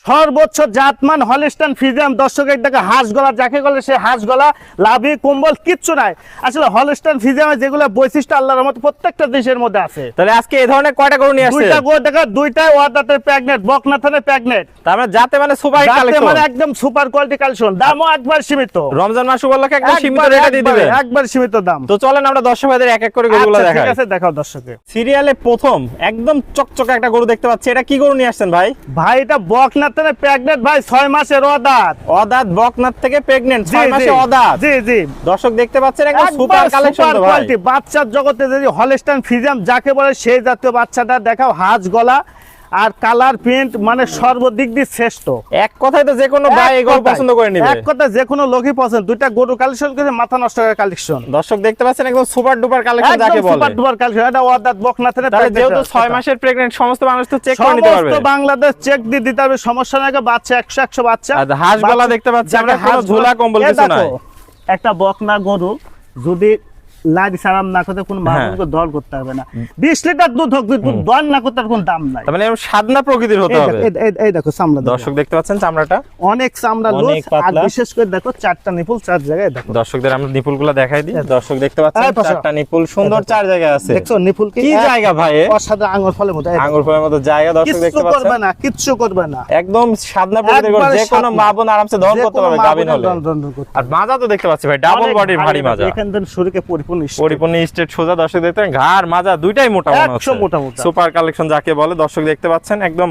সর্বোচ্চ জাতমান Holstein Friesian. দর্শকের দেখে হাঁস গলা যাকে বলে সে হাঁস গলা, লাভি কম্বল কিচ্ছু নাই। আসলে হলিস্টাইন ফ্রিজিয়ানের যেগুলো বৈশিষ্ট্য আল্লাহর রহমতে প্রত্যেকটা দেশের মধ্যে আছে। তাহলে আজকে এই ধরনের কয়টা গরু নিয়ে আসছে? দুইটা গরু দেখা, দুইটাই ওয়াদাতের প্রেগনেন্ট, বকনাথনের প্রেগনেন্ট। তার মানে যাতে মানে সুপার কালেকশন, মানে একদম সুপার কোয়ালিটি কালেকশন। দামও একবার সীমিত, রমজান মাস উপলক্ষে একদম সীমিত রেটে দিয়ে দিবেন, একবার সীমিত দাম। তো চলেন আমরা দর্শক ভাইদের এক এক করে গরুগুলো দেখাই। ঠিক আছে, দেখাও দর্শকে। সিরিয়ালে প্রথম একদম চকচকে একটা গরু দেখতে পাচ্ছি, এটা কি গরু নিয়ে আসছেন ভাই? ভাই এটা বকনাথনের প্রেগনেন্ট ভাই, 6 মাসের অদাঁত। অদাঁত বকনাথ থেকে প্রেগনেন্ট, 6 মাসে অদাঁত। জি জি, দর্শক দেখতে পাচ্ছেন একদম সুপার কালেকশন তো ভাই। বাচ্চার জগতে যদি হলিস্টাইন ফ্রিজিয়ান যাকে বলে সেই জাতীয় বাচ্চাটা দেখাও। হাঁস গলা আর কালার প্রিন্ট মানে সর্বদিক দিয়ে শ্রেষ্ঠ। এক কথায় তো যে কোনো ভাই এই গরু পছন্দ করে নেবে, এক কথা যে কোনো লোকই পছন্দ। দুইটা গরু কালেকশন করে মাথা নষ্ট করার কালেকশন। দর্শক দেখতে পাচ্ছেন একদম সুপার ডুপার কালেকশন যাকে বলে, সুপার ডুপার কালেকশন। এটা অদাঁত বকনাথের। তাহলে যেহেতু 6 মাসের প্রেগন্যান্ট, সমস্ত মানুষ তো চেক করে নিতে পারবে। সমস্ত বাংলাদেশ চেক দিয়ে দিতে হবে, সমস্যা নাই। বাচ্চা 100 বাচ্চা। আর হাঁস গলা দেখতে পাচ্ছি আমরা, কোনো ঝোলা কম্বল কিছু নাই। একটা বকনা গরু যদি লাড়ি সারাম না করতে কোনো মানুষকে দর করতে হবে না। 20 লিটার দুধ হোক, দুধ দর না করতে কোনো দাম নাই। তার মানে এরকম সাদনা প্রকৃতির হতে হবে। এই দেখো চামড়া, দর্শক দেখতে পাচ্ছেন চামড়াটা অনেক চামড়া লুজ। আর বিশেষ করে দেখো 4টা নিপুল 4 জায়গায়। দেখো দর্শকদের আমরা নিপুলগুলো দেখাই দিই। দর্শক দেখতে পাচ্ছেন 4টা নিপুল সুন্দর 4 জায়গায় আছে। দেখছো নিপুল কি জায়গা ভাই? অসাধারণ আঙ্গুর ফলের মতো, আঙ্গুর ফলের মতো জায়গা। দর্শক দেখতে পাচ্ছেন, করবে না, কিচ্ছু করবে না, একদম সাদনা প্রকৃতির গরু, যে কোনো মা বোন আরামসে দহন করতে পারবে গাবিন হলে। আর মাজা তো দেখতে পাচ্ছি ভাই, ডাবল বডির ভারী মাজা। এখান থেকে শরীরে পরিপূর্ণ স্ট্রেট সোজা। দর্শক দেখতে পাচ্ছেন ঘাড় মাজা দুইটাই মোটা মনে হচ্ছে, সুপার কালেকশন যাকে বলে। দর্শক দেখতে পাচ্ছেন একদম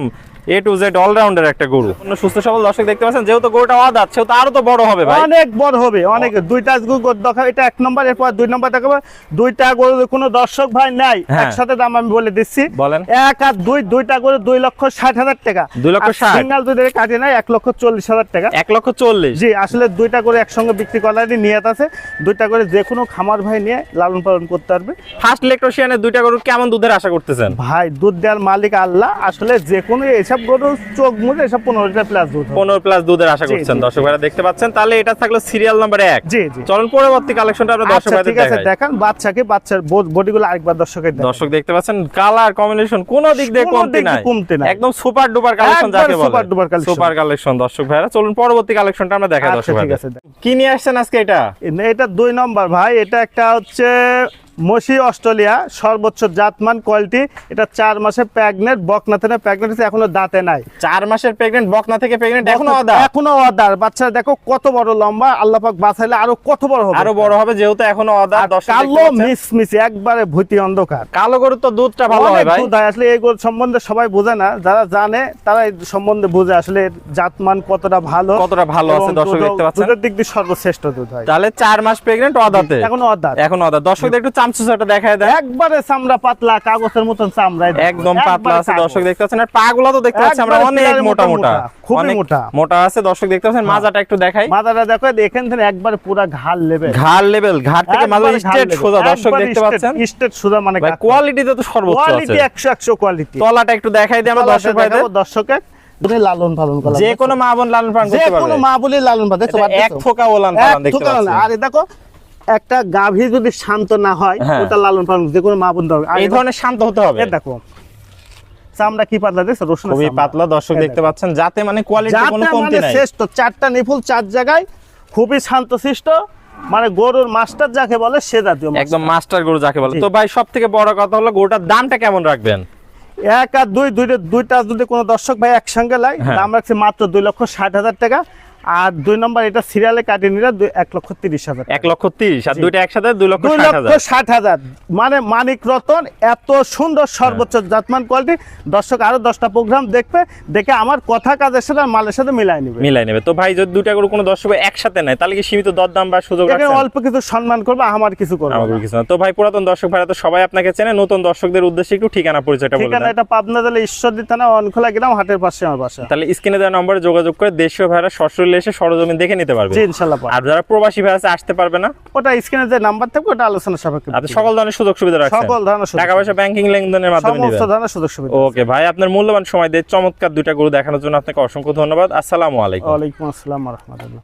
A to Z অলরাউন্ডার একটা গরু, সুস্থ সবল। দর্শক দেখতে পাচ্ছেন যেহেতু গরুটা অদাঁত সেহেতু আরো তো বড় হবে ভাই, অনেক বড় হবে, অনেক। দুইটা গরু দেখাবো, এটা 1 নম্বর, এরপর 2 নম্বর দেখাবো। দুইটা গরু কোনো দর্শক ভাই নাই, একসাথে দাম আমি বলে দিচ্ছি। বলেন। 1 আর 2, দুইটা গরু 2,60,000 টাকা। 2,60,000 সিঙ্গেল যদি কাটে নাই 1,40,000 টাকা। 1,40,000 জি, আসলে দুইটা গরু একসঙ্গে বিক্রি করার নিয়ত আছে। দুইটা করে যে কোনো খামার ভাই নিয়ে লালন পালন করতে পারবে। ফার্স্ট ইলেকট্রিশিয়ানের দুইটা গরু কেমন দুধের আশা করতেছেন ভাই? দুধ দেওয়ার মালিক আল্লাহ। আসলে যে কোনো এইসব গরু চোখ মুজে এসব 15 প্লাস দুধ, 15 প্লাস দুধের আশা করছেন। দর্শক ভাইরা দেখতে পাচ্ছেন। তাহলে এটা থাকলো সিরিয়াল নাম্বার 1। জি জি, চলুন পরবর্তী কালেকশনটা আমরা দর্শক ভাইদের দেখাই। দেখেন বাচ্চাকে, বাচ্চার বডিগুলো আরেকবার দর্শকের দেখেন। দর্শক দেখতে পাচ্ছেন কালার কম্বিনেশন কোন দিক দিয়ে কমতি নাই, একদম সুপার ডুপার কালেকশন যাকে বলে, সুপার কালেকশন। দর্শক ভাইরা চলুন পরবর্তী কালেকশনটা আমরা দেখাই দর্শক ভাইদের। কি নিয়ে আসছেন আজকে? এটা 2 নম্বর ভাই। এটা একটা হচ্ছে মসি অস্ট্রেলিয়া, সর্বোচ্চ জাতমান কোয়ালিটি। এটা 4 মাসের প্রেগন্যান্ট, বকনাথের প্রেগন্যান্ট, এখনো দাঁতে নাই। 4 মাসের প্রেগন্যান্ট, বকনা থেকে প্রেগন্যান্ট, এখনো অদার। বাচ্চা দেখো কত বড় লম্বা, আল্লাহ পাক বাঁচাইলে আরো কত বড় হবে, আরো বড় হবে, যেহেতু এখনো অদার। কালো মিসমিসি একবারে ভূতি অন্ধকার। কালো গরুর তো দুধটা ভালো হয় ভাই। আসলে এই গরু সম্বন্ধে সবাই বোঝে না, যারা জানে তারা এই সম্বন্ধে বুঝে আসলে জাতমান কতটা ভালো আছে। দর্শক দেখতে পাচ্ছেন দুধের দিক দিয়ে সর্বশ্রেষ্ঠ দুধ হয়। তাহলে 4 মাস প্রেগন্যান্ট, অদাতে, এখনো অদার। দর্শকদের একটু চামচুসাটা দেখায় দেয়। একবারে চামড়া পাতলা, কাগজের মতন চামড়া, একদম পাতলা আছে। দর্শক দেখতে পাচ্ছেন, আর পাগুলো তো দেখতে পাচ্ছি আমরা অনেক মোটা মোটা, খুবই মোটা আছে। দর্শক দেখতে পাচ্ছেন মাজাটা একটু দেখাই। মাজাটা দেখো, এখান থেকে একবারে পুরো ঘাড় লেভেল, ঘাড় থেকে মাজা স্ট্রেট সোজা। দর্শক দেখতে পাচ্ছেন স্ট্রেট সোজা, মানে কোয়ালিটিতে তো সর্বোচ্চ আছে, কোয়ালিটি 100 কোয়ালিটি। তলাটা একটু দেখাই দিই আমরা দর্শক ভাইদের। দর্শকের লালন পালন করা, যে কোনো মা বোন লালন পালন করতে পারবে, যে কোনো মা বলি লালন পালন দেখতে পারবে। এক থোকা ওলান পালন দেখতে পাচ্ছেন। আর দেখো একটা গাভী যদি শান্ত না হয়, ওটা লালন পালন যে কোনো মা বোন দরকার এই ধরনের শান্ত হতে হবে। দেখো চামড়া কি পাতলা, দেখছো রসুন খুবই পাতলা। দর্শক দেখতে পাচ্ছেন যাতে মানে কোয়ালিটি কোনো কমতি নাই, শ্রেষ্ঠ। 4টা নিপুল 4 জায়গায়, খুবই শান্তশিষ্ট, মানে গরুর মাস্টার যাকে বলে সে জাতীয়, একদম মাস্টার গরু যাকে বলে। তো ভাই সবথেকে বড় কথা হলো গরুটার দামটা কেমন রাখবেন? 1 আর 2, দুইটা যদি কোনো দর্শক ভাই একসঙ্গে লাই, দাম রাখছে মাত্র 2,60,000 টাকা। আর 2 নম্বর এটা সিরিয়ালে কাটিয়ে নিলে 1,30,000। 1,30,000 আর দুইটা একসাথে 2,60,000। মানে মানিক রতন এত সুন্দর সর্বোচ্চ জাতমান কোয়ালিটি। দর্শক আরো 10টা প্রোগ্রাম দেখে আমার কথা কাজের সাথে মালের সাথে মিলাই নেবে। তো ভাই যদি দুইটা করে কোনো দর্শক একসাথে নেয় তাহলে কি সীমিত দরদাম বা সুযোগ আছে? অল্প কিছু সম্মান করবে, আমার কিছু করবে না। তো ভাই পুরাতন দর্শক ভাইরা তো সবাই আপনাকে চেনে, নতুন দর্শকদের উদ্দেশ্যে একটু ঠিকানা পরিচয়টা বলে দেন। ঠিকানা এটা পাবনা জেলা ঈশ্বরদী থানা, অনখোলা গ্রাম, হাটের পাশে আমার বাসা। তাহলে স্ক্রিনে দেওয়া নম্বরে যোগাযোগ করে দেশীয় ভাইরা সরাসরি এসে সরজমিন দেখে নিতে পারবে। জি ইনশাআল্লাহ। আর যারা প্রবাসী ভাই আছে আসতে পারবে না, ওটা স্ক্রিনে যে নাম্বার থাকবে ওটা আলোচনা সাপেক্ষে আপনি সকল ধরনের সুযোগ সুবিধা রাখছেন, সকল ধরনের টাকা পয়সা ব্যাংকিং লেনদেনের মাধ্যমে নেবেন, সমস্ত ধরনের সুযোগ সুবিধা। ওকে ভাই, আপনার মূল্যবান সময় দিয়ে চমৎকার দুইটা গরু দেখানোর জন্য আপনাকে অসংখ্য ধন্যবাদ। আসসালামু আলাইকুম। ওয়া আলাইকুম আসসালাম ওয়া রাহমাতুল্লাহ।